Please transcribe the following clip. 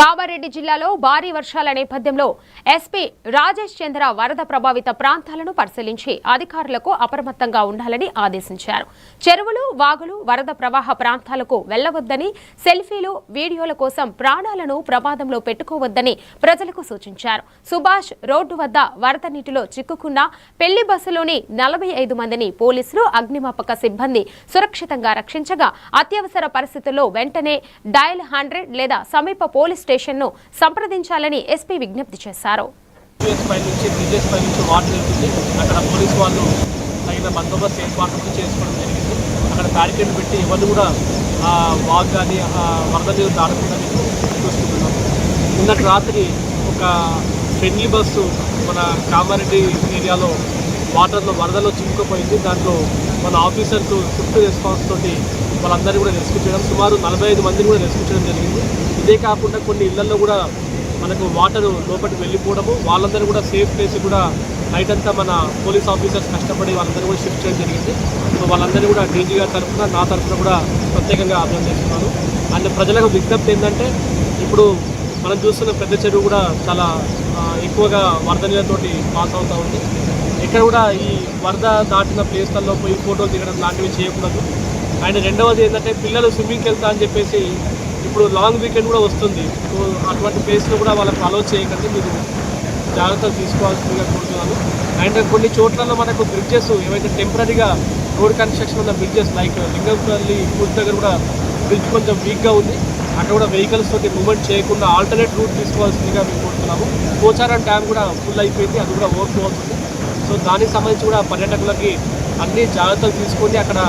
కామారెడ్డి జిల్లాలో భారీ వర్షాల నేపథ్యంలో ఎస్పీ రాజేష్ చంద్ర వరద ప్రభావిత ప్రాంతాలను పరిశీలించి అధికారులకు అప్రమత్తంగా ఉండాలని ఆదేశించారు. చెరువులు, వాగులు, వరద ప్రవాహ ప్రాంతాలకు వెళ్లవద్దని, సెల్ఫీలు, వీడియోల కోసం ప్రాణాలను ప్రమాదంలో పెట్టుకోవద్దని ప్రజలకు సూచించారు. సుభాష్ రోడ్డు వద్ద వరద నీటిలో చిక్కుకున్న పెళ్లి బస్సులోని 45 మందిని పోలీసులు, అగ్నిమాపక సిబ్బంది సురక్షితంగా రక్షించగా అత్యవసర పరిస్థితుల్లో వెంటనే డయల్ 100 లేదా సమీప పోలీస్ స్టేషన్ ను సంప్రదించాలని ఎస్పీ విజ్ఞప్తి చేశారు. అక్కడ పోలీసు వాళ్ళు తగిన బందోబస్తు ఏర్పాట్లు చేసుకోవడం జరిగింది. అక్కడ బ్యారికేడ్ పెట్టి ఎవరు కూడా వాగ్ కానీ వరద నీరు దాటకుండా చూసుకుంటున్నాం. నిన్నటి రాత్రి ఒక ఫ్రెండ్లీ బస్సు మన కామారెడ్డి ఏరియాలో వాటర్లో వరదలో చిక్కుకుపోయింది. దాంట్లో మన ఆఫీసర్స్ స్విఫ్ట్ రెస్పాన్స్ తోటి వాళ్ళందరినీ కూడా రెస్క్యూ చేయడం, సుమారు 45 మందిని కూడా రెస్క్యూ చేయడం జరిగింది. ఇదే కాకుండా కొన్ని ఇళ్లలో కూడా మనకు వాటర్ లోపలికి వెళ్ళిపోవడము, వాళ్ళందరూ కూడా సేఫ్ ప్లేస్ కూడా నైట్ అంతా మన పోలీస్ ఆఫీసర్స్ కష్టపడి వాళ్ళందరూ కూడా షిఫ్ట్ చేయడం జరిగింది. సో వాళ్ళందరూ కూడా డీజీ గారి తరఫున, నా తరఫున కూడా ప్రత్యేకంగా అభినందిస్తున్నాను. అండ్ ప్రజలకు విజ్ఞప్తి ఏంటంటే, ఇప్పుడు మనం చూస్తున్న పెద్ద చెరువు కూడా చాలా ఎక్కువగా వరద నీళ్ళతోటి పాస్ అవుతూ ఉంది. ఇక్కడ కూడా ఈ వరద దాటిన ప్లేస్లలో పోయి ఫోటోలు దిగడం లాంటివి చేయకూడదు. అండ్ రెండవది ఏంటంటే, పిల్లలు స్విమ్మింగ్కి వెళ్తా అని చెప్పేసి ఇప్పుడు లాంగ్ వీకెండ్ కూడా వస్తుంది. సో అటువంటి ప్లేస్లో కూడా వాళ్ళకు అలో చేయకండి, మీరు జాగ్రత్తలు తీసుకోవాల్సిందిగా కోరుతున్నాను. అండ్ కొన్ని చోట్లలో మనకు బ్రిడ్జెస్ ఏవైతే టెంపరీగా రోడ్ కన్స్ట్రక్షన్ ఉన్న బ్రిడ్జెస్ లైక్ లింగంపల్లి పూర్తి దగ్గర కూడా బ్రిడ్జ్ కొంచెం వీక్గా ఉంది. అక్కడ కూడా వెహికల్స్ తోటి మూవ్మెంట్ చేయకుండా ఆల్టర్నేట్ రూట్ తీసుకోవాల్సిందిగా మేము కోరుతున్నాము. పోచారం డ్యామ్ కూడా ఫుల్ అయిపోయింది, అది కూడా ఓవర్ఫ్లో అవుతుంది. సో దానికి సంబంధించి కూడా పర్యాటకులకి అన్ని జాగ్రత్తలు తీసుకొని అక్కడ